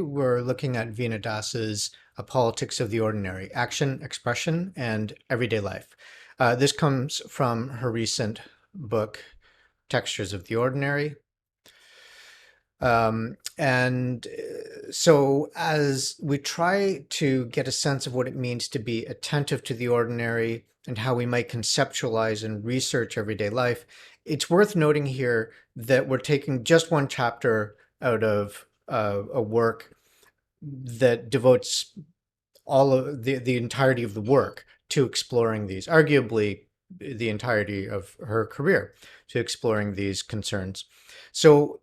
We're looking at Veena Das's A Politics of the Ordinary, Action, Expression, and Everyday Life. This comes from her recent book, Textures of the Ordinary. So as we try to get a sense of what it means to be attentive to the ordinary and how we might conceptualize and research everyday life, it's worth noting here that we're taking just one chapter out of a work that devotes all of the entirety of the work to exploring these, arguably the entirety of her career, to exploring these concerns. So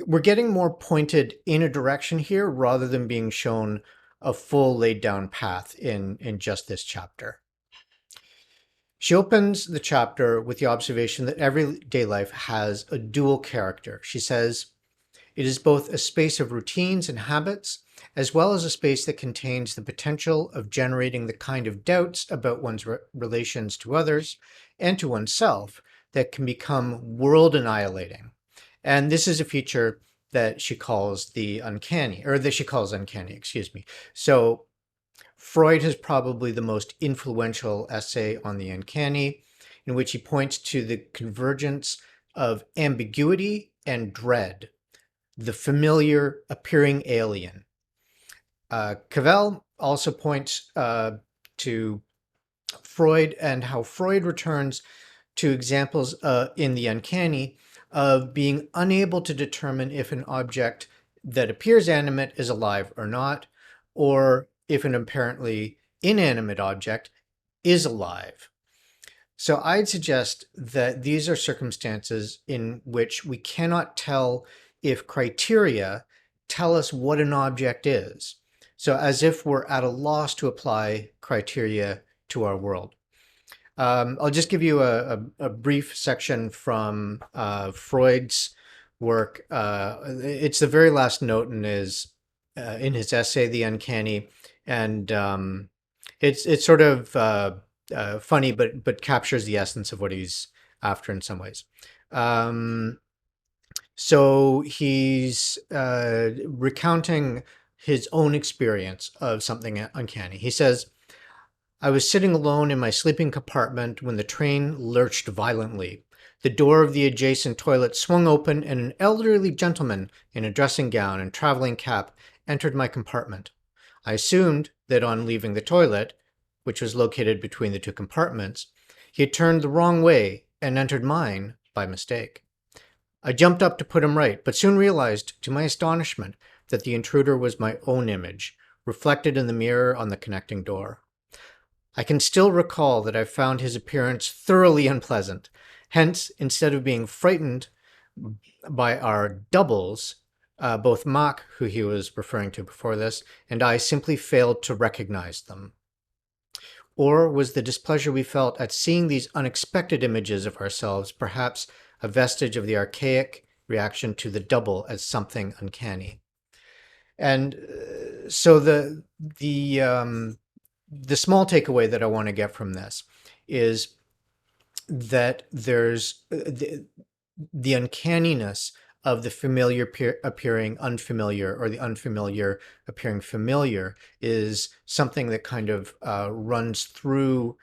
we're getting more pointed in a direction here rather than being shown a full laid down path in just this chapter. She opens the chapter with the observation that everyday life has a dual character. She says, it is both a space of routines and habits, as well as a space that contains the potential of generating the kind of doubts about one's relations to others and to oneself that can become world annihilating. And this is a feature that she calls the uncanny, or that she calls uncanny, excuse me. So Freud has probably the most influential essay on the uncanny, in which he points to the convergence of ambiguity and dread, the familiar appearing alien. Cavell also points to Freud and how Freud returns to examples in the uncanny of being unable to determine if an object that appears animate is alive or not, or if an apparently inanimate object is alive. So I'd suggest that these are circumstances in which we cannot tell if criteria tell us what an object is. So as if we're at a loss to apply criteria to our world. I'll just give you a brief section from Freud's work. It's the very last note in his essay, The Uncanny, and it's sort of funny, but captures the essence of what he's after in some ways. So he's recounting his own experience of something uncanny. He says, I was sitting alone in my sleeping compartment when the train lurched violently. The door of the adjacent toilet swung open and an elderly gentleman in a dressing gown and traveling cap entered my compartment. I assumed that on leaving the toilet, which was located between the two compartments, he had turned the wrong way and entered mine by mistake. I jumped up to put him right, but soon realized, to my astonishment, that the intruder was my own image, reflected in the mirror on the connecting door. I can still recall that I found his appearance thoroughly unpleasant. Hence, instead of being frightened by our doubles, both Mach, who he was referring to before this, and I simply failed to recognize them. Or was the displeasure we felt at seeing these unexpected images of ourselves perhaps a vestige of the archaic reaction to the double as something uncanny? And so the small takeaway that I want to get from this is that there's the uncanniness of the familiar appearing unfamiliar, or the unfamiliar appearing familiar, is something that kind of runs through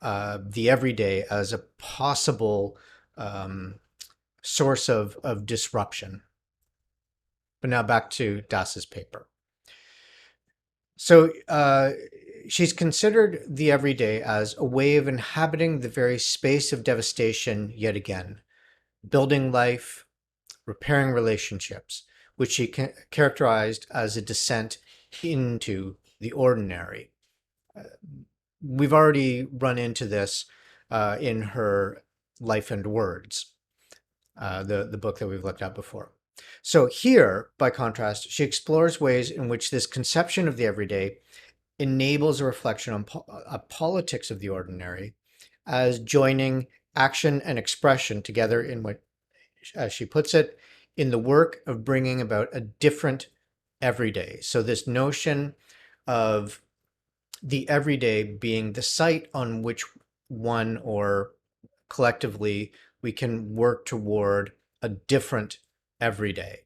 the everyday as a possible source of disruption. But now back to Das's paper. So she's considered the everyday as a way of inhabiting the very space of devastation yet again, building life, repairing relationships, which she characterized as a descent into the ordinary. We've already run into this in her Life and Words, the book that we've looked at before. So here, by contrast, she explores ways in which this conception of the everyday enables a reflection on a politics of the ordinary as joining action and expression together in what, as she puts it, in the work of bringing about a different everyday. So this notion of the everyday being the site on which one, or collectively, we can work toward a different everyday.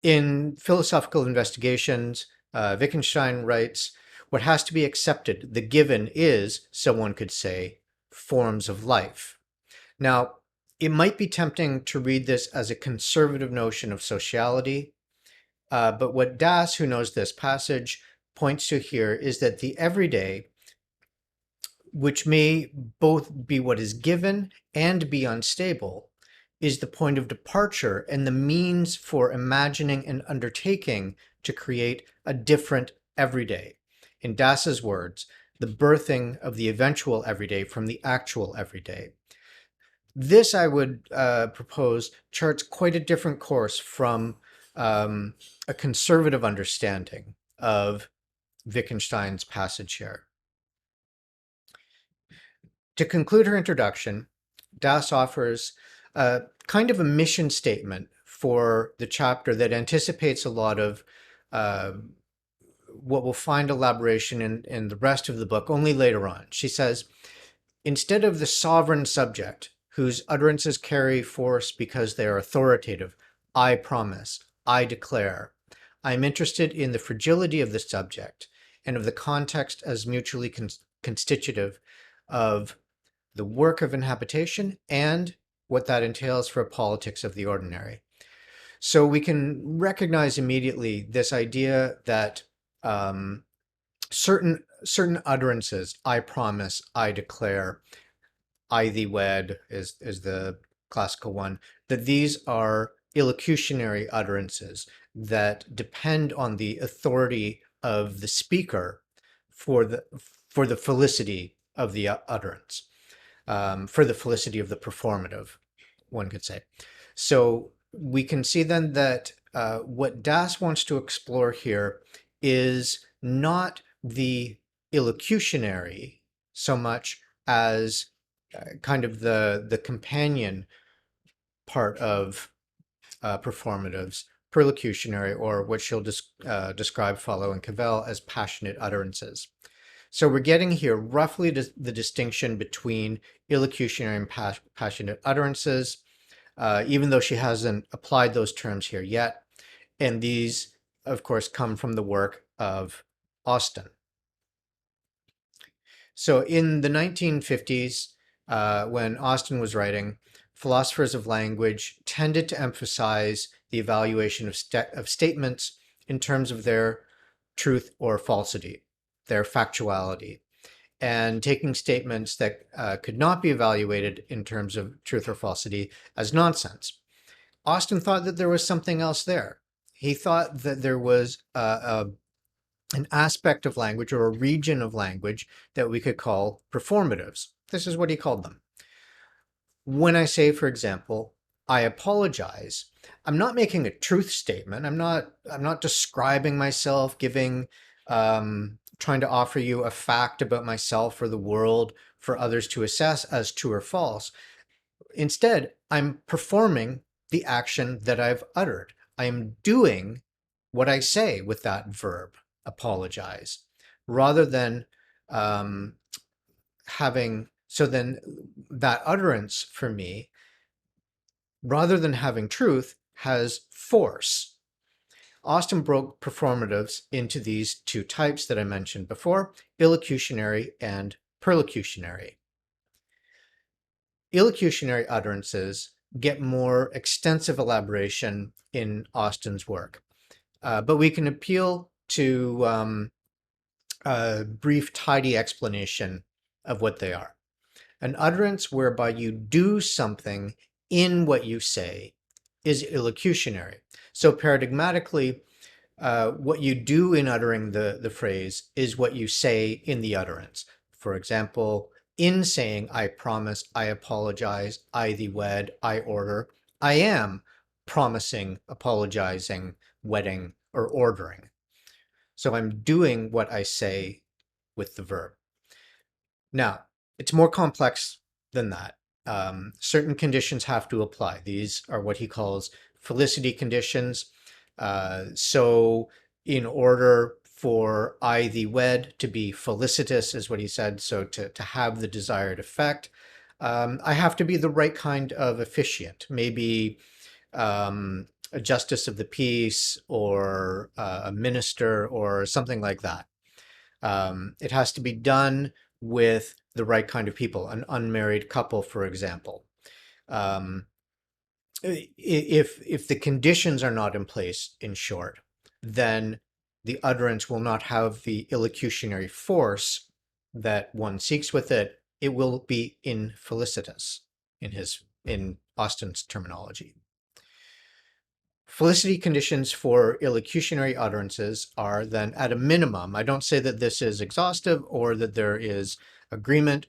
In Philosophical Investigations, Wittgenstein writes, what has to be accepted, the given is, someone could say, forms of life. Now, it might be tempting to read this as a conservative notion of sociality, but what Das, who knows this passage, points to here is that the everyday, which may both be what is given and be unstable, is the point of departure and the means for imagining and undertaking to create a different everyday. In Das's words, the birthing of the eventual everyday from the actual everyday. This, I would propose, charts quite a different course from a conservative understanding of Wittgenstein's passage here. To conclude her introduction, Das offers kind of a mission statement for the chapter that anticipates a lot of what we'll find elaboration in the rest of the book only later on. She says, instead of the sovereign subject, whose utterances carry force because they are authoritative, I promise, I declare, I am interested in the fragility of the subject and of the context as mutually constitutive of the work of inhabitation and what that entails for politics of the ordinary. So we can recognize immediately this idea that certain utterances, I promise, I declare, I thee wed is the classical one, that these are illocutionary utterances that depend on the authority of the speaker for the felicity of the utterance, for the felicity of the performative, one could say. So we can see then that what Das wants to explore here is not the illocutionary so much as kind of the companion part of performatives, perlocutionary, or what she'll describe following Cavell as passionate utterances. So we're getting here roughly the distinction between illocutionary and passionate utterances, even though she hasn't applied those terms here yet. And these, of course, come from the work of Austin. So in the 1950s, when Austin was writing, philosophers of language tended to emphasize the evaluation of statements in terms of their truth or falsity, their factuality, and taking statements that could not be evaluated in terms of truth or falsity as nonsense. Austin thought that there was something else there. He thought that there was an aspect of language or a region of language that we could call performatives. This is what he called them. When I say, for example, I apologize, I'm not making a truth statement. I'm not describing myself, giving trying to offer you a fact about myself or the world for others to assess as true or false. Instead, I'm performing the action that I've uttered. I am doing what I say with that verb, apologize, rather than so then that utterance for me, rather than having truth, has force. Austin broke performatives into these two types that I mentioned before, illocutionary and perlocutionary. Illocutionary utterances get more extensive elaboration in Austin's work, but we can appeal to a brief, tidy explanation of what they are. An utterance whereby you do something in what you say is illocutionary. So paradigmatically, what you do in uttering the phrase is what you say in the utterance. For example, in saying, I promise, I apologize, I thee wed, I order, I am promising, apologizing, wedding, or ordering. So I'm doing what I say with the verb. Now, it's more complex than that. Certain conditions have to apply. These are what he calls felicity conditions. So in order for I thee wed to be felicitous, is what he said, so to have the desired effect, I have to be the right kind of officiant. Maybe a justice of the peace or a minister or something like that. It has to be done with the right kind of people, an unmarried couple, for example. Um, if the conditions are not in place, in short, then the utterance will not have the illocutionary force that one seeks with it. It will be infelicitous in Austin's terminology. Felicity conditions for illocutionary utterances are then at a minimum. I don't say that this is exhaustive or that there is agreement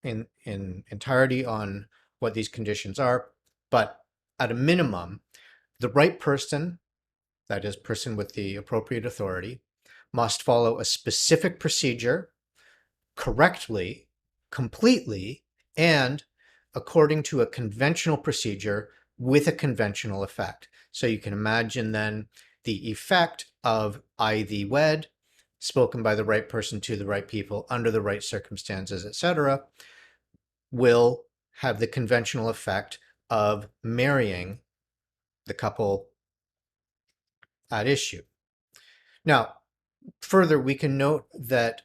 in entirety on what these conditions are, but at a minimum, the right person, that is, person with the appropriate authority, must follow a specific procedure correctly, completely, and according to a conventional procedure with a conventional effect. So you can imagine then the effect of I thee wed, spoken by the right person to the right people under the right circumstances, etc., will have the conventional effect of marrying the couple at issue. Now, further, we can note that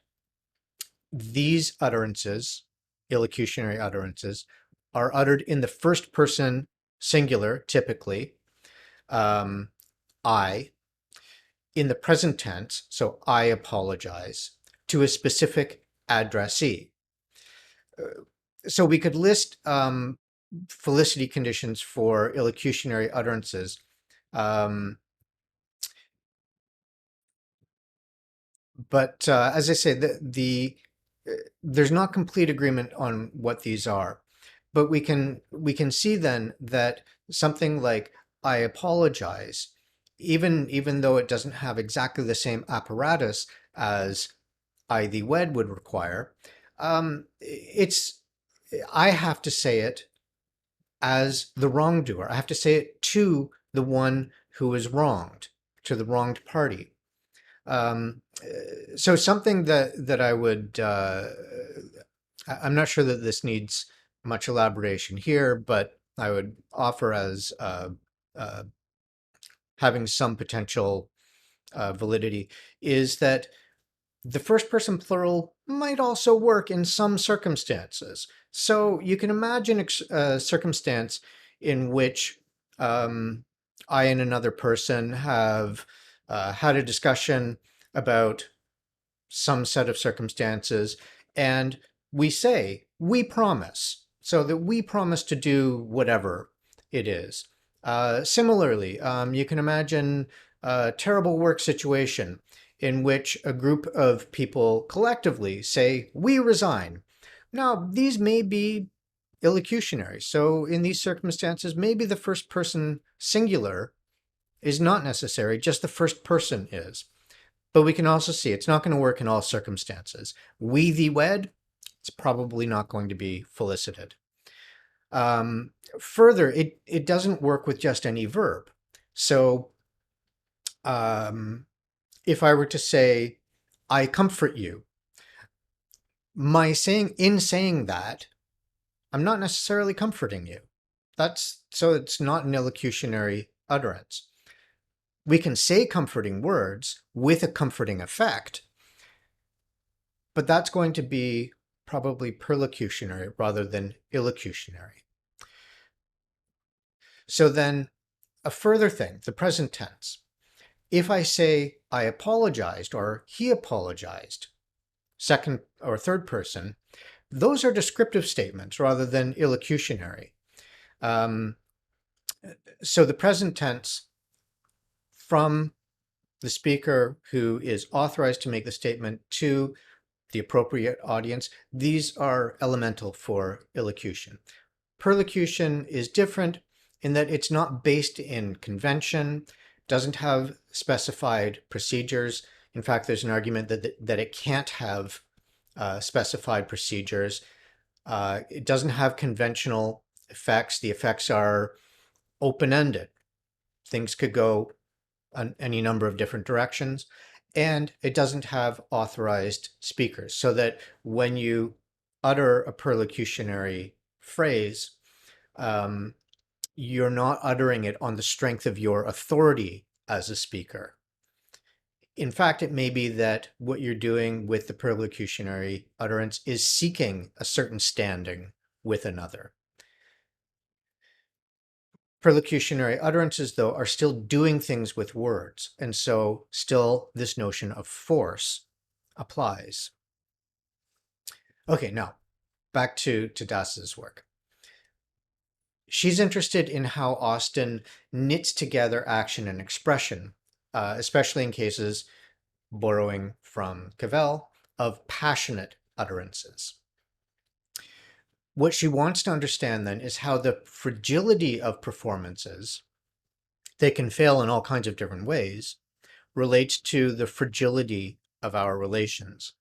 these utterances, illocutionary utterances, are uttered in the first person singular, typically, I, in the present tense, so I apologize, to a specific addressee. So we could list felicity conditions for illocutionary utterances. But as I say, there's not complete agreement on what these are. But we can see then that something like I apologize, even though it doesn't have exactly the same apparatus as I thee wed would require, it's I have to say it as the wrongdoer. I have to say it to the one who is wronged, to the wronged party. So something that I would, I'm not sure that this needs much elaboration here, but I would offer as uh, having some potential validity is that the first person plural might also work in some circumstances. So you can imagine a circumstance in which I and another person have had a discussion about some set of circumstances, and we say, we promise, so that we promise to do whatever it is. Similarly, you can imagine a terrible work situation in which a group of people collectively say, we resign. Now, these may be illocutionary. So in these circumstances, maybe the first person singular is not necessary, just the first person is. But we can also see it's not going to work in all circumstances. We thee wed, it's probably not going to be felicited. Further, it doesn't work with just any verb. So if I were to say, I comfort you, in saying that, I'm not necessarily comforting you. So it's not an illocutionary utterance. We can say comforting words with a comforting effect, but that's going to be probably perlocutionary rather than illocutionary. So then a further thing, the present tense. If I say I apologized or he apologized, second or third person, those are descriptive statements rather than illocutionary. So the present tense from the speaker who is authorized to make the statement to the appropriate audience, these are elemental for illocution. Perlocution is different in that it's not based in convention, doesn't have specified procedures. In fact, there's an argument that it can't have specified procedures. It doesn't have conventional effects. The effects are open-ended. Things could go any number of different directions. And it doesn't have authorized speakers, so that when you utter a perlocutionary phrase, you're not uttering it on the strength of your authority as a speaker. In fact, it may be that what you're doing with the perlocutionary utterance is seeking a certain standing with another. Perlocutionary utterances, though, are still doing things with words, and so still this notion of force applies. Okay, now back to Das's work. She's interested in how Austin knits together action and expression, especially in cases, borrowing from Cavell, of passionate utterances. What she wants to understand then is how the fragility of performances, they can fail in all kinds of different ways, relates to the fragility of our relations.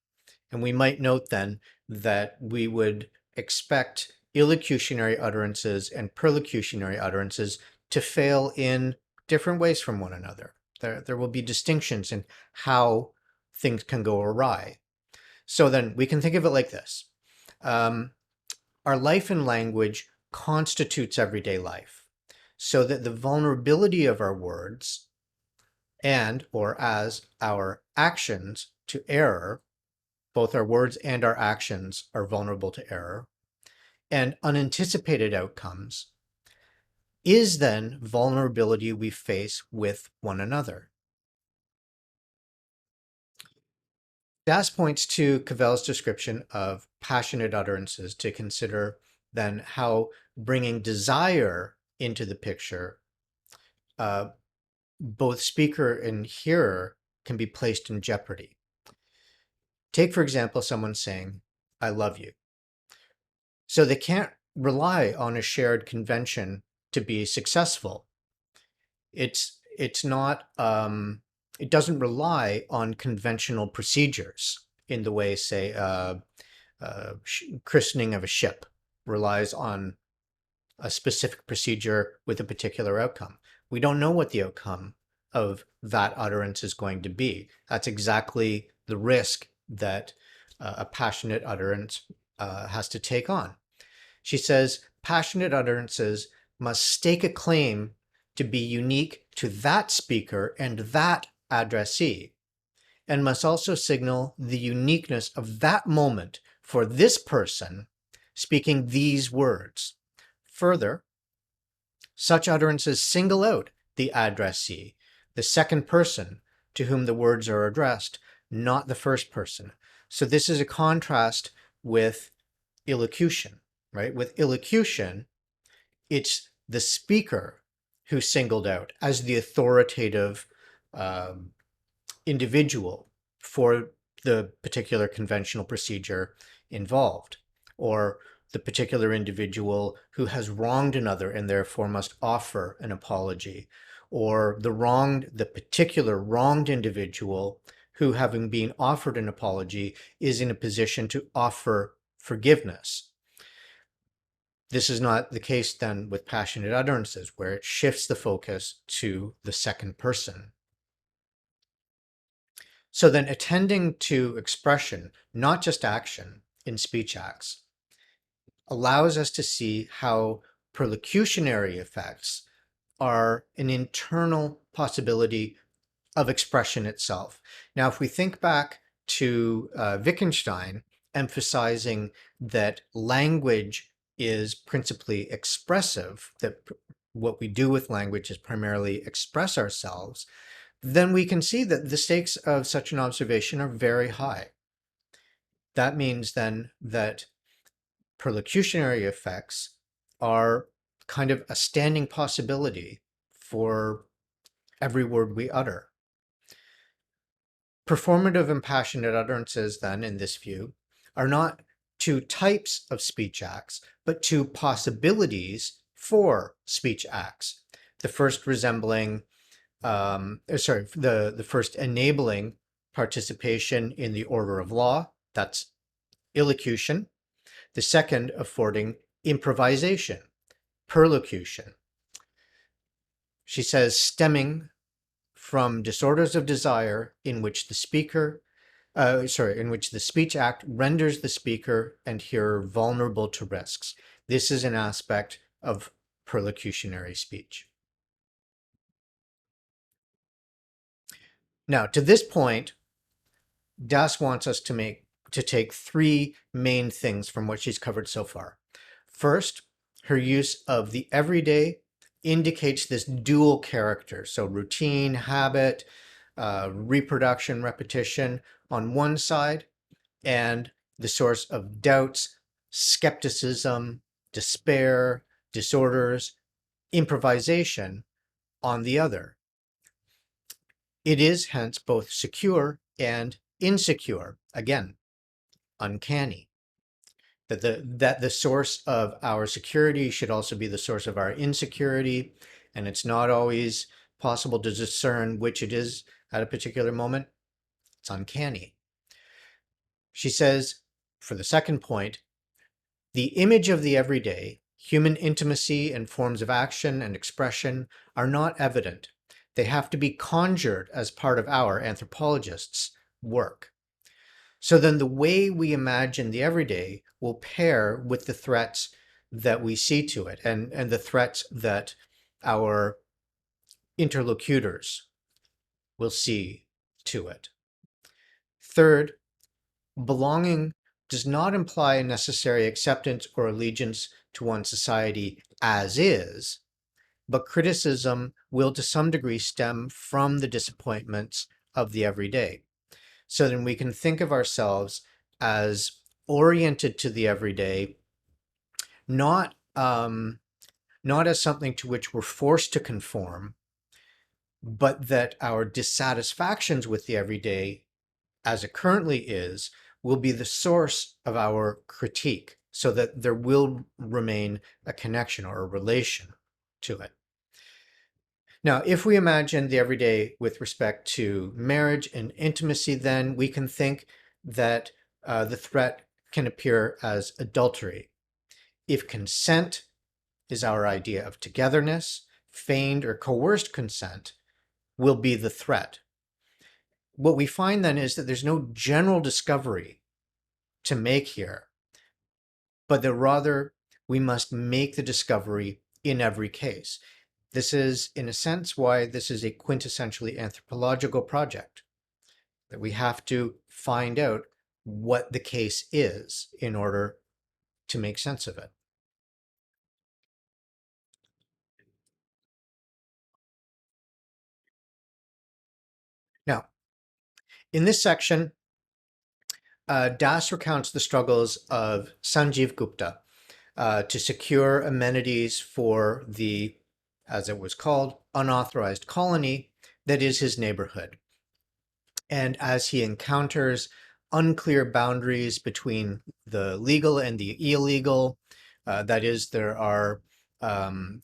And we might note then that we would expect illocutionary utterances and perlocutionary utterances to fail in different ways from one another. There will be distinctions in how things can go awry. So then we can think of it like this. Our life and language constitutes everyday life, so that the vulnerability of our words and or as our actions to error, both our words and our actions are vulnerable to error, and unanticipated outcomes, is then vulnerability we face with one another. Das points to Cavell's description of passionate utterances to consider then how bringing desire into the picture, both speaker and hearer can be placed in jeopardy. Take, for example, someone saying, "I love you." So they can't rely on a shared convention to be successful. It's not, it doesn't rely on conventional procedures in the way, say, christening of a ship relies on a specific procedure with a particular outcome. We don't know what the outcome of that utterance is going to be. That's exactly the risk that a passionate utterance has to take on. She says, passionate utterances must stake a claim to be unique to that speaker and that addressee, and must also signal the uniqueness of that moment for this person speaking these words. Further, such utterances single out the addressee, the second person to whom the words are addressed, not the first person. So this is a contrast with illocution, right? With illocution, it's the speaker who's singled out as the authoritative individual for the particular conventional procedure involved, or the particular individual who has wronged another and therefore must offer an apology, or the particular wronged individual who, having been offered an apology, is in a position to offer forgiveness. This is not the case then with passionate utterances, where it shifts the focus to the second person. So then attending to expression, not just action, in speech acts, allows us to see how perlocutionary effects are an internal possibility of expression itself. Now, if we think back to Wittgenstein emphasizing that language is principally expressive, that what we do with language is primarily express ourselves, then we can see that the stakes of such an observation are very high. That means then that perlocutionary effects are kind of a standing possibility for every word we utter. Performative and passionate utterances, then, in this view, are not two types of speech acts, but two possibilities for speech acts. The first resembling, the first enabling participation in the order of law, that's illocution. The second affording improvisation, perlocution. She says, stemming from disorders of desire in which the speech act renders the speaker and hearer vulnerable to risks. This is an aspect of perlocutionary speech. Now, to this point, Das wants us to take three main things from what she's covered so far. First, her use of the everyday indicates this dual character. So routine, habit, reproduction, repetition on one side, and the source of doubts, skepticism, despair, disorders, improvisation on the other. It is hence both secure and insecure, again, uncanny. That the source of our security should also be the source of our insecurity, and it's not always possible to discern which it is at a particular moment. It's uncanny. She says, for the second point, the image of the everyday, human intimacy and forms of action and expression are not evident. They have to be conjured as part of our anthropologists' work. So then the way we imagine the everyday will pair with the threats that we see to it and the threats that our interlocutors will see to it. Third, belonging does not imply a necessary acceptance or allegiance to one society as is, but criticism will to some degree stem from the disappointments of the everyday. So then we can think of ourselves as oriented to the everyday, not as something to which we're forced to conform, but that our dissatisfactions with the everyday, as it currently is, will be the source of our critique, so that there will remain a connection or a relation to it. Now, if we imagine the everyday with respect to marriage and intimacy, then we can think that the threat can appear as adultery. If consent is our idea of togetherness, feigned or coerced consent will be the threat. What we find then is that there's no general discovery to make here, but that rather we must make the discovery in every case. This is, in a sense, why this is a quintessentially anthropological project, that we have to find out what the case is in order to make sense of it. Now, in this section, Das recounts the struggles of Sanjeev Gupta to secure amenities for the, as it was called, unauthorized colony that is his neighborhood. And as he encounters unclear boundaries between the legal and the illegal, that is, there are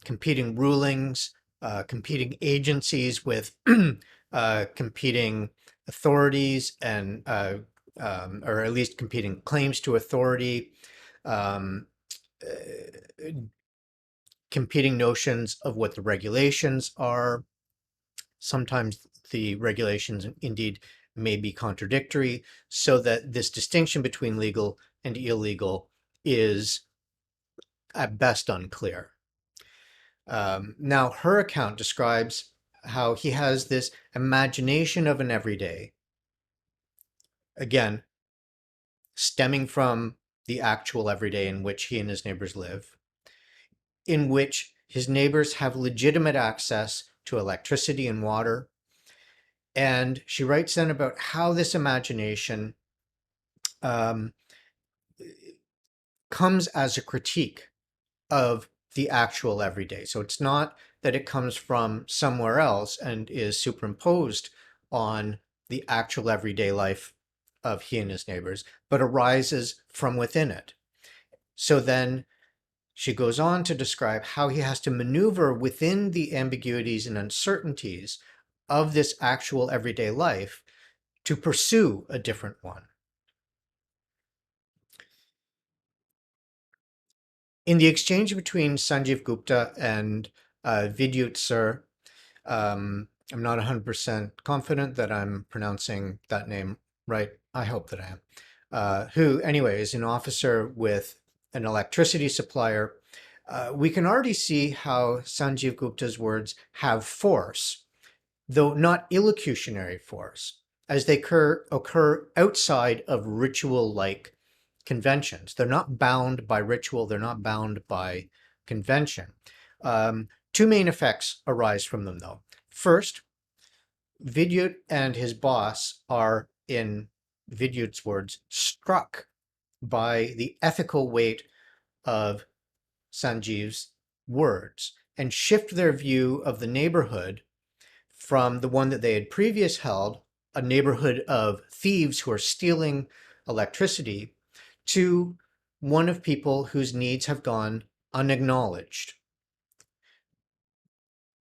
competing rulings, competing agencies with competing authorities and or at least competing claims to authority, um, competing notions of what the regulations are. Sometimes the regulations indeed may be contradictory, so that this distinction between legal and illegal is at best unclear. Now, her account describes how he has this imagination of an everyday, again, stemming from the actual everyday in which he and his neighbors live, in which his neighbors have legitimate access to electricity and water. And she writes then about how this imagination comes as a critique of the actual everyday. So it's not that it comes from somewhere else and is superimposed on the actual everyday life of he and his neighbors, but arises from within it. So then she goes on to describe how he has to maneuver within the ambiguities and uncertainties of this actual everyday life to pursue a different one. In the exchange between Sanjeev Gupta and Vidyut Sur, I'm not 100% confident that I'm pronouncing that name right. I hope that I am. Who, anyway, is an officer with an electricity supplier. We can already see how Sanjeev Gupta's words have force, though not illocutionary force, as they occur outside of ritual-like conventions. They're not bound by ritual, they're not bound by convention. Two main effects arise from them, though. First, Vidyut and his boss are, in Vidyut's words, struck by the ethical weight of Sanjeev's words and shift their view of the neighborhood from the one that they had previously held, a neighborhood of thieves who are stealing electricity, to one of people whose needs have gone unacknowledged.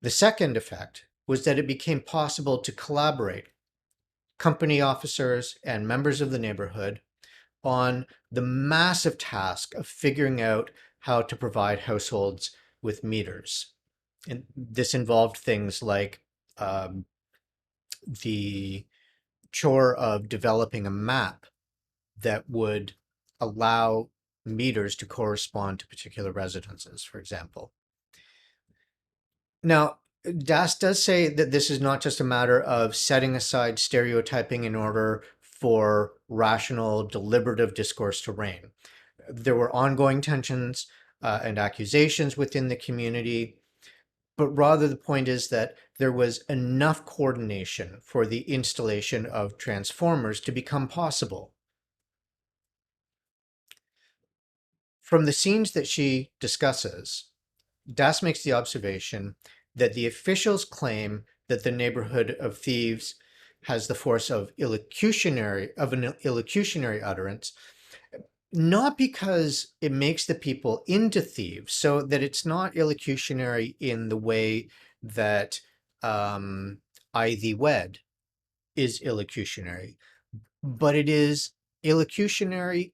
The second effect was that it became possible to collaborate, company officers and members of the neighborhood, on the massive task of figuring out how to provide households with meters. And this involved things like the chore of developing a map that would allow meters to correspond to particular residences, for example. Now, Das does say that this is not just a matter of setting aside stereotyping in order for rational, deliberative discourse to reign. There were ongoing tensions and accusations within the community, but rather the point is that there was enough coordination for the installation of transformers to become possible. From the scenes that she discusses, Das makes the observation that the officials claim that the neighborhood of thieves has the force of an illocutionary utterance, not because it makes the people into thieves, so that it's not illocutionary in the way that I Thee Wed is illocutionary, but it is illocutionary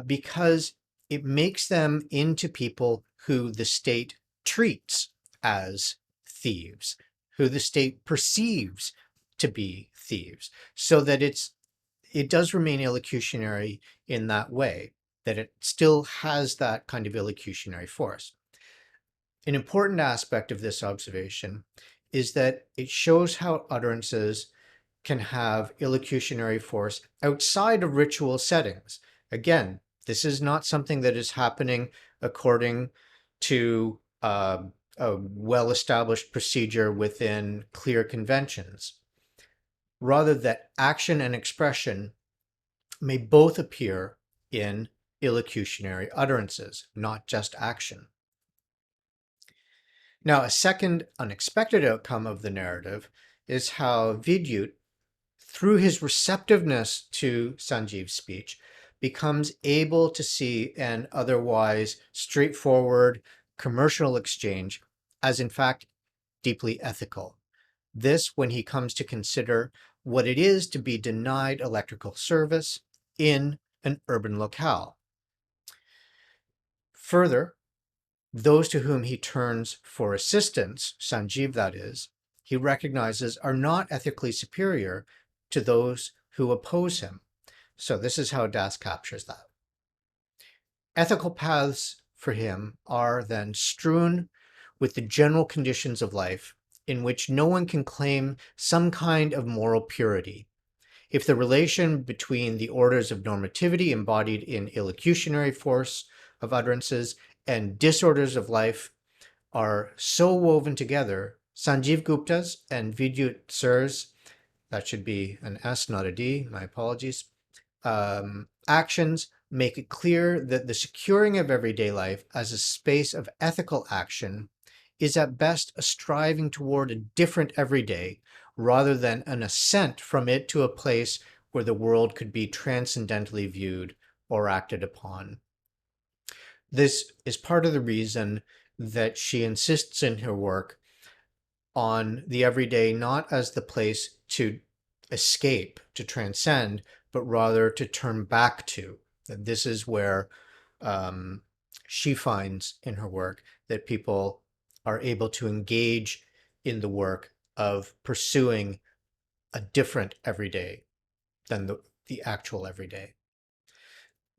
because it makes them into people who the state treats as thieves, who the state perceives to be thieves, so that it does remain illocutionary in that way, that it still has that kind of illocutionary force. An important aspect of this observation is that it shows how utterances can have illocutionary force outside of ritual settings. Again, this is not something that is happening according to a well-established procedure within clear conventions. Rather, that action and expression may both appear in illocutionary utterances, not just action. Now, a second unexpected outcome of the narrative is how Vidyut, through his receptiveness to Sanjeev's speech, becomes able to see an otherwise straightforward commercial exchange as, in fact, deeply ethical. This when he comes to consider what it is to be denied electrical service in an urban locale. Further, those to whom he turns for assistance, Sanjeev that is, he recognizes are not ethically superior to those who oppose him. So this is how Das captures that. Ethical paths for him are then strewn with the general conditions of life in which no one can claim some kind of moral purity. If the relation between the orders of normativity embodied in illocutionary force of utterances and disorders of life are so woven together, Sanjeev Gupta's and Vidyut Sur's, that should be an S, not a D, my apologies, actions make it clear that the securing of everyday life as a space of ethical action is at best a striving toward a different everyday rather than an ascent from it to a place where the world could be transcendently viewed or acted upon. This is part of the reason that she insists in her work on the everyday not as the place to escape, to transcend, but rather to turn back to. That this is where she finds in her work that people are able to engage in the work of pursuing a different everyday than the actual everyday.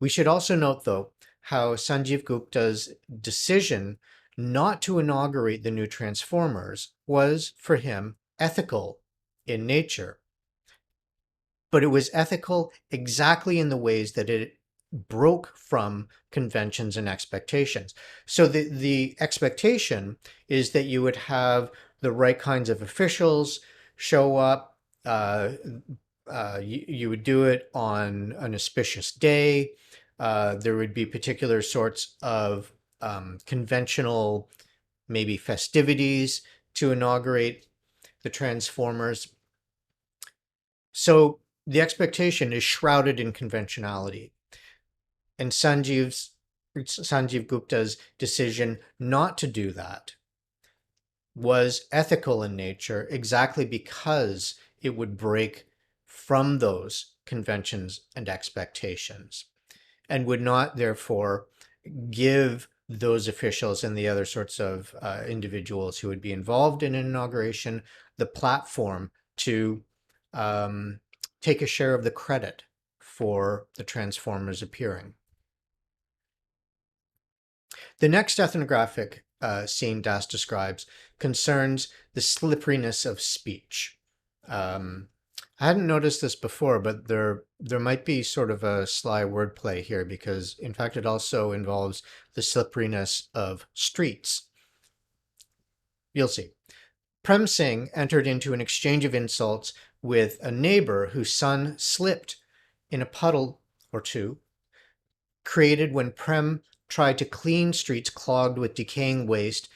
We should also note, though, how Sanjeev Gupta's decision not to inaugurate the new Transformers was, for him, ethical in nature. But it was ethical exactly in the ways that it broke from conventions and expectations. So the expectation is that you would have the right kinds of officials show up. You would do it on an auspicious day. There would be particular sorts of conventional, maybe festivities to inaugurate the Transformers. So the expectation is shrouded in conventionality. And Sanjeev Gupta's decision not to do that was ethical in nature exactly because it would break from those conventions and expectations and would not therefore give those officials and the other sorts of individuals who would be involved in an inauguration the platform to take a share of the credit for the Transformers appearing. The next ethnographic scene Das describes concerns the slipperiness of speech. I hadn't noticed this before, but there might be sort of a sly wordplay here because, in fact, it also involves the slipperiness of streets. You'll see. Prem Singh entered into an exchange of insults with a neighbor whose son slipped in a puddle or two, created when Prem tried to clean streets clogged with decaying waste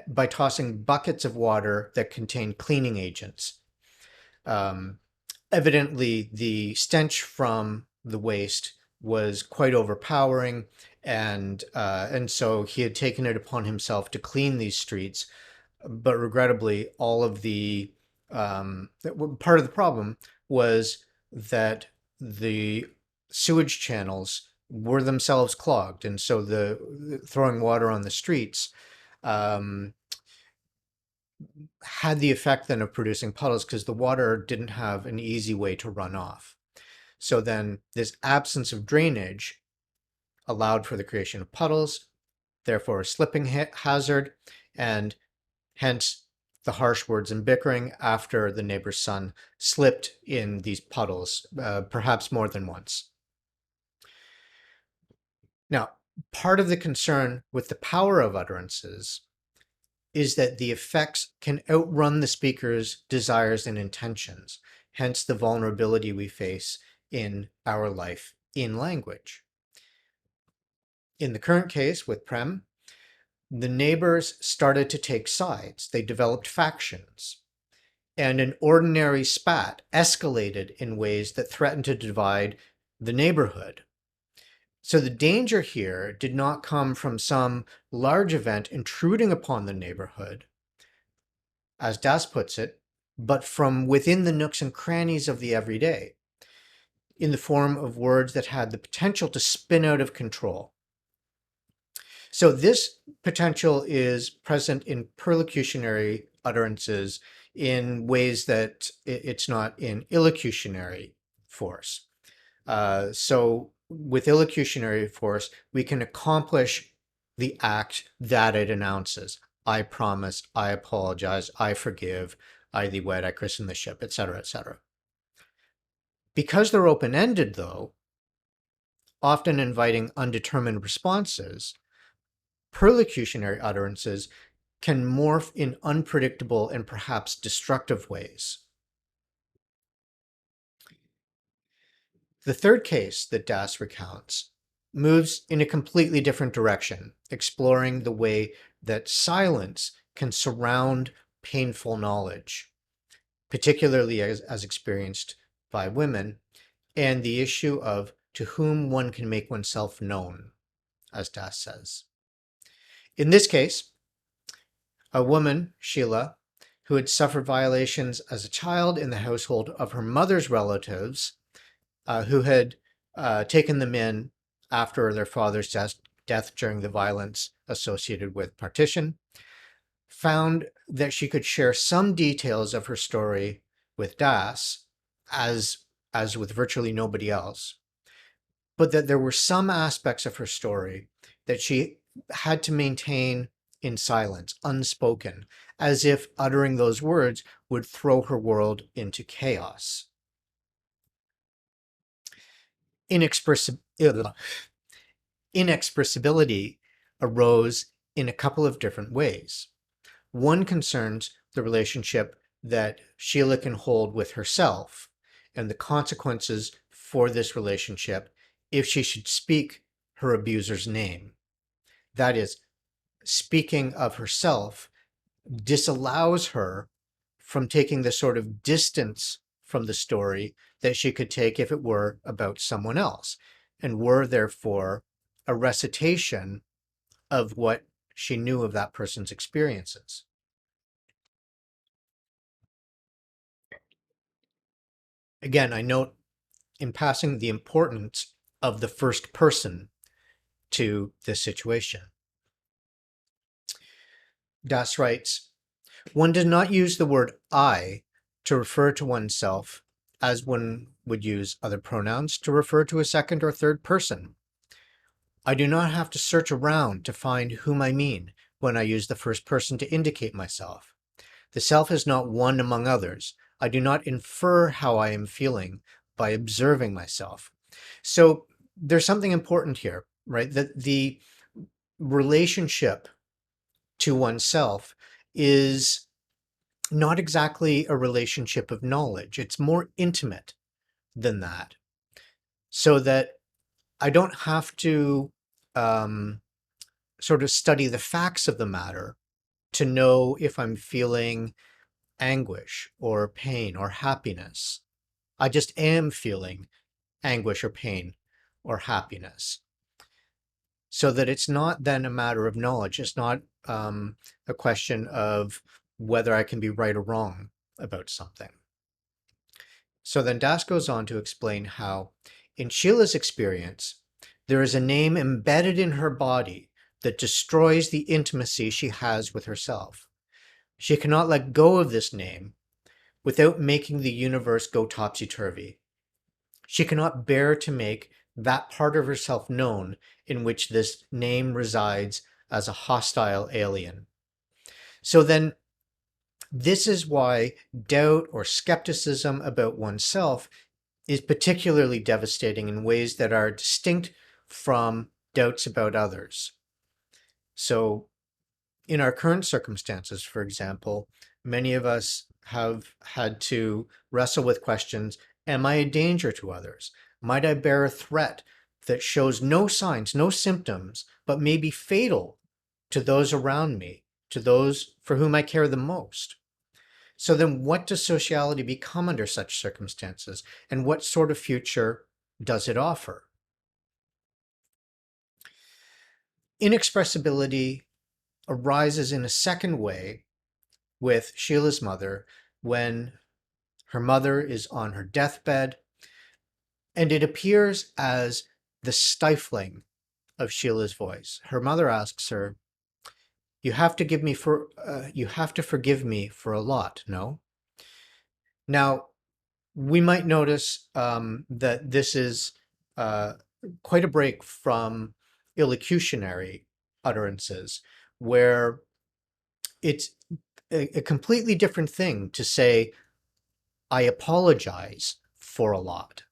by tossing buckets of water that contained cleaning agents. Evidently, the stench from the waste was quite overpowering, and so he had taken it upon himself to clean these streets. But regrettably, all of the part of the problem was that the sewage channels were themselves clogged, and so the throwing water on the streets had the effect then of producing puddles because the water didn't have an easy way to run off. So then this absence of drainage allowed for the creation of puddles, therefore a slipping hazard, and hence the harsh words and bickering after the neighbor's son slipped in these puddles, perhaps more than once. Now, part of the concern with the power of utterances is that the effects can outrun the speaker's desires and intentions, hence the vulnerability we face in our life in language. In the current case with Prem, the neighbors started to take sides. They developed factions, and an ordinary spat escalated in ways that threatened to divide the neighborhood. So the danger here did not come from some large event intruding upon the neighborhood, as Das puts it, but from within the nooks and crannies of the everyday, in the form of words that had the potential to spin out of control. So this potential is present in perlocutionary utterances in ways that it's not in illocutionary force. So with illocutionary force, we can accomplish the act that it announces. I promise, I apologize, I forgive, I thee wed, I christen the ship, etc., etc. Because they're open-ended, though, often inviting undetermined responses, perlocutionary utterances can morph in unpredictable and perhaps destructive ways. The third case that Das recounts moves in a completely different direction, exploring the way that silence can surround painful knowledge, particularly as experienced by women, and the issue of to whom one can make oneself known, as Das says. In this case, a woman, Sheila, who had suffered violations as a child in the household of her mother's relatives, who had taken them in after their father's death during the violence associated with partition, found that she could share some details of her story with Das, as with virtually nobody else, but that there were some aspects of her story that she had to maintain in silence, unspoken, as if uttering those words would throw her world into chaos. Inexpressibility arose in a couple of different ways. One concerns the relationship that Sheila can hold with herself and the consequences for this relationship if she should speak her abuser's name. That is, speaking of herself disallows her from taking the sort of distance from the story that she could take if it were about someone else, and were therefore a recitation of what she knew of that person's experiences. Again, I note in passing the importance of the first person to this situation. Das writes, one does not use the word I to refer to oneself as one would use other pronouns to refer to a second or third person. I do not have to search around to find whom I mean when I use the first person to indicate myself. The self is not one among others. I do not infer how I am feeling by observing myself. So there's something important here, right? That the relationship to oneself is not exactly a relationship of knowledge. It's more intimate than that. So that I don't have to sort of study the facts of the matter to know if I'm feeling anguish or pain or happiness. I just am feeling anguish or pain or happiness. So that it's not then a matter of knowledge. It's not a question of whether I can be right or wrong about something. So then Das goes on to explain how, in Sheila's experience, there is a name embedded in her body that destroys the intimacy she has with herself. She cannot let go of this name without making the universe go topsy-turvy. She cannot bear to make that part of herself known in which this name resides as a hostile alien. So then, this is why doubt or skepticism about oneself is particularly devastating in ways that are distinct from doubts about others. So, in our current circumstances, for example, many of us have had to wrestle with questions: am I a danger to others? Might I bear a threat that shows no signs, no symptoms, but may be fatal to those around me, to those for whom I care the most? So then what does sociality become under such circumstances, and what sort of future does it offer? Inexpressibility arises in a second way with Sheila's mother when her mother is on her deathbed, and it appears as the stifling of Sheila's voice. Her mother asks her, you have to forgive me for a lot, no? Now, we might notice that this is quite a break from illocutionary utterances, where it's a completely different thing to say, I apologize for a lot.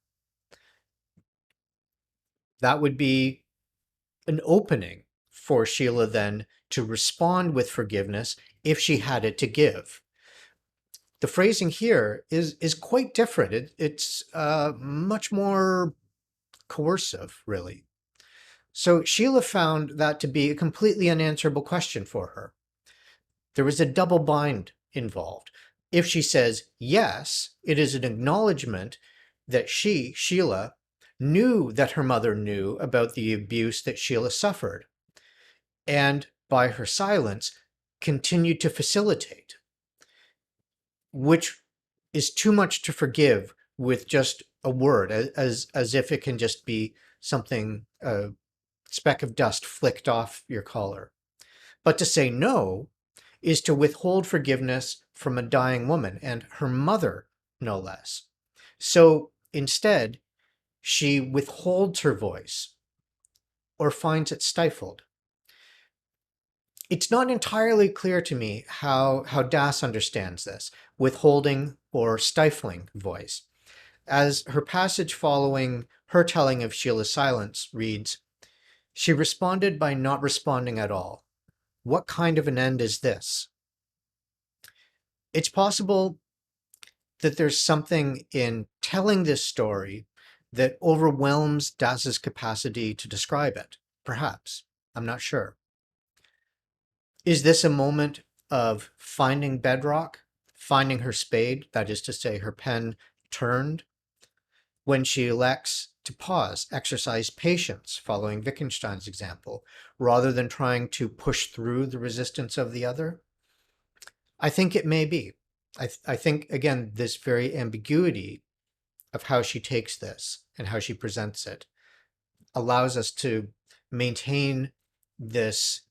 That would be an opening for Sheila then to respond with forgiveness if she had it to give. The phrasing here is quite different. It's much more coercive, really. So Sheila found that to be a completely unanswerable question for her. There was a double bind involved. If she says yes, it is an acknowledgement that Sheila, knew that her mother knew about the abuse that Sheila suffered, and by her silence, continued to facilitate, which is too much to forgive with just a word, as if it can just be something, a speck of dust flicked off your collar. But to say no is to withhold forgiveness from a dying woman, and her mother, no less. So instead, she withholds her voice or finds it stifled. It's not entirely clear to me how Das understands this, withholding or stifling voice, as her passage following her telling of Sheila's silence reads, "She responded by not responding at all. What kind of an end is this?" It's possible that there's something in telling this story that overwhelms Das's capacity to describe it. Perhaps. I'm not sure. Is this a moment of finding bedrock, finding her spade, that is to say, her pen turned, when she elects to pause, exercise patience, following Wittgenstein's example, rather than trying to push through the resistance of the other? I think it may be. I think, again, this very ambiguity of how she takes this and how she presents it allows us to maintain this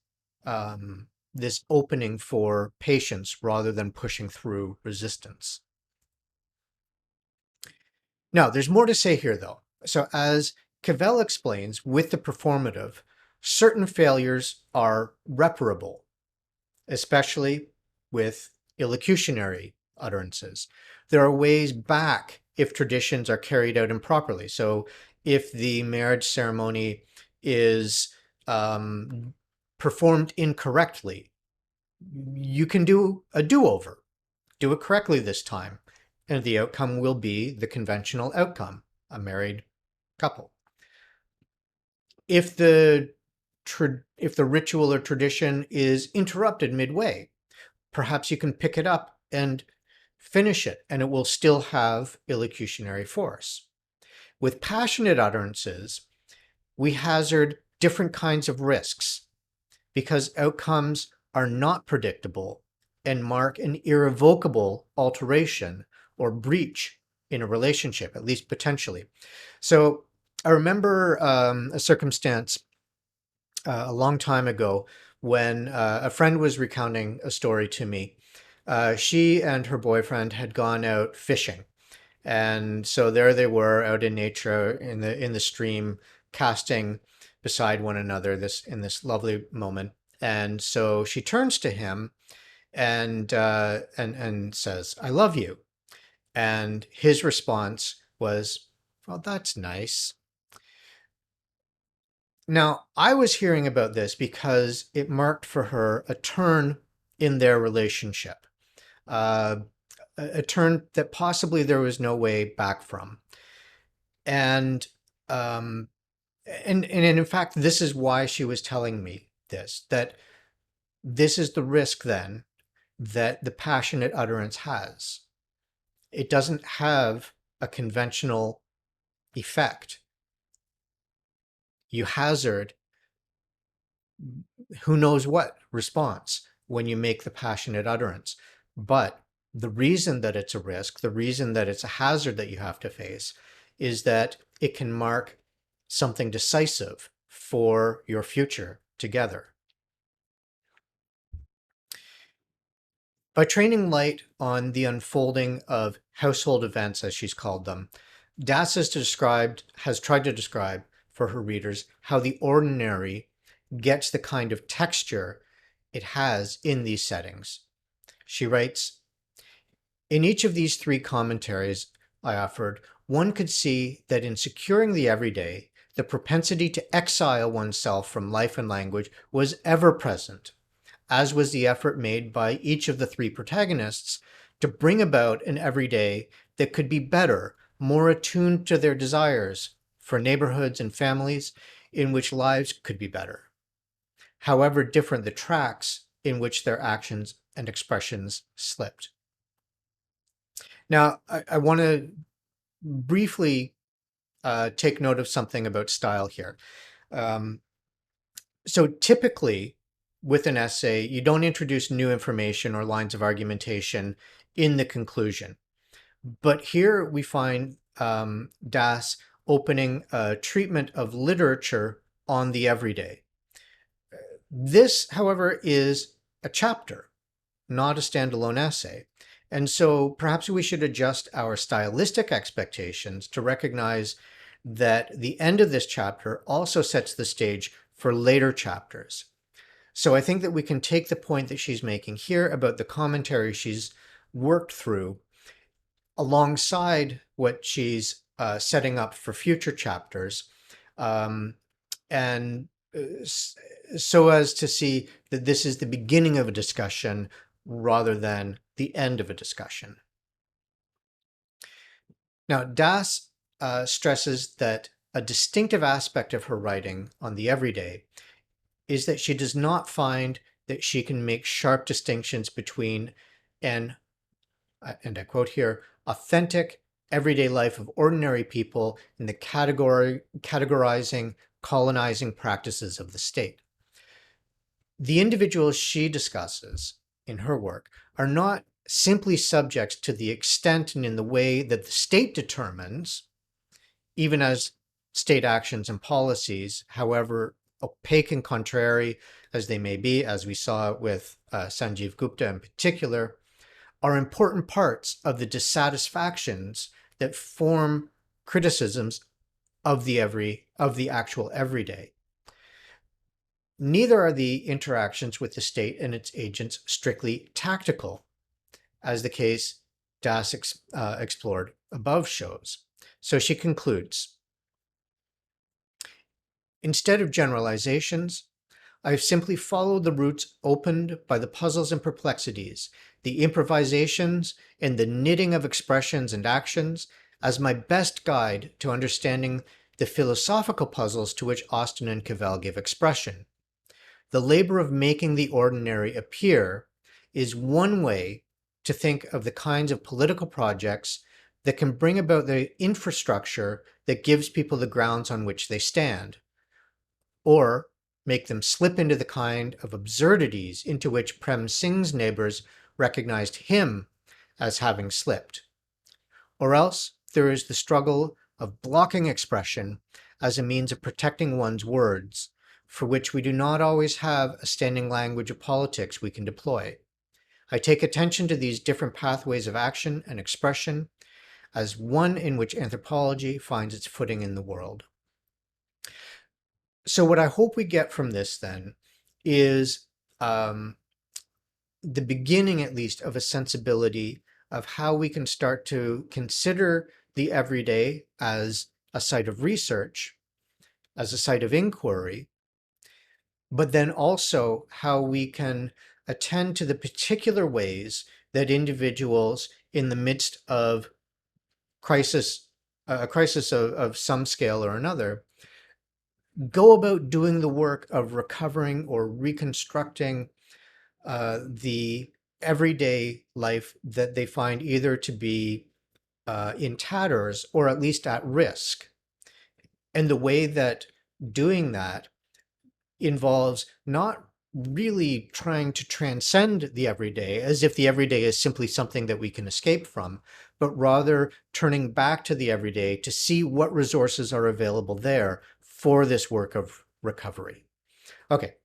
this opening for patience rather than pushing through resistance. Now, there's more to say here, though. So as Cavell explains, with the performative, certain failures are reparable, especially with illocutionary utterances. There are ways back if traditions are carried out improperly. So if the marriage ceremony is performed incorrectly, you can do a do-over. Do it correctly this time, and the outcome will be the conventional outcome, a married couple. If the ritual or tradition is interrupted midway, perhaps you can pick it up and finish it, and it will still have illocutionary force. With passionate utterances, we hazard different kinds of risks because outcomes are not predictable and mark an irrevocable alteration or breach in a relationship, at least potentially. So I remember a circumstance a long time ago when a friend was recounting a story to me. She and her boyfriend had gone out fishing. And so there they were out in nature in the stream, casting beside one another in this lovely moment. And so she turns to him and says, "I love you." And his response was, "Well, that's nice." Now, I was hearing about this because it marked for her a turn in their relationship, uh, a turn that possibly there was no way back from. And and in fact, this is why she was telling me this, that this is the risk then that the passionate utterance has. It doesn't have a conventional effect. You hazard who knows what response when you make the passionate utterance. But the reason that it's a risk, the reason that it's a hazard that you have to face, is that it can mark something decisive for your future together. By training light on the unfolding of household events, as she's called them, Das has tried to describe for her readers how the ordinary gets the kind of texture it has in these settings. She writes, "In each of these three commentaries I offered, one could see that in securing the everyday, the propensity to exile oneself from life and language was ever present, as was the effort made by each of the three protagonists to bring about an everyday that could be better, more attuned to their desires for neighborhoods and families in which lives could be better, however different the tracks in which their actions and expressions slipped." Now, I want to briefly take note of something about style here. So typically, with an essay, you don't introduce new information or lines of argumentation in the conclusion. But here we find Das opening a treatment of literature on the everyday. This, however, is a chapter, not a standalone essay. And so perhaps we should adjust our stylistic expectations to recognize that the end of this chapter also sets the stage for later chapters. So I think that we can take the point that she's making here about the commentary she's worked through alongside what she's setting up for future chapters, and so as to see that this is the beginning of a discussion rather than the end of a discussion. Now, Das stresses that a distinctive aspect of her writing on the everyday is that she does not find that she can make sharp distinctions between an, and I quote here, authentic everyday life of ordinary people and the categorizing, colonizing practices of the state. The individuals she discusses in her work are not simply subjects to the extent and in the way that the state determines, even as state actions and policies, however opaque and contrary as they may be, as we saw with Sanjeev Gupta in particular, are important parts of the dissatisfactions that form criticisms of the actual everyday. Neither are the interactions with the state and its agents strictly tactical, as the case Das explored above shows. So she concludes, instead of generalizations, I've simply followed the routes opened by the puzzles and perplexities, the improvisations and the knitting of expressions and actions as my best guide to understanding the philosophical puzzles to which Austen and Cavell give expression. The labor of making the ordinary appear is one way to think of the kinds of political projects that can bring about the infrastructure that gives people the grounds on which they stand, or make them slip into the kind of absurdities into which Prem Singh's neighbors recognized him as having slipped. Or else there is the struggle of blocking expression as a means of protecting one's words, for which we do not always have a standing language of politics we can deploy. I take attention to these different pathways of action and expression as one in which anthropology finds its footing in the world. So what I hope we get from this then is the beginning, at least, of a sensibility of how we can start to consider the everyday as a site of research, as a site of inquiry, but then also how we can attend to the particular ways that individuals in the midst of a crisis of some scale or another, go about doing the work of recovering or reconstructing the everyday life that they find either to be in tatters or at least at risk. And the way that doing that involves not really trying to transcend the everyday as if the everyday is simply something that we can escape from, but rather turning back to the everyday to see what resources are available there for this work of recovery. Okay,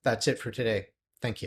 that's it for today. Thank you.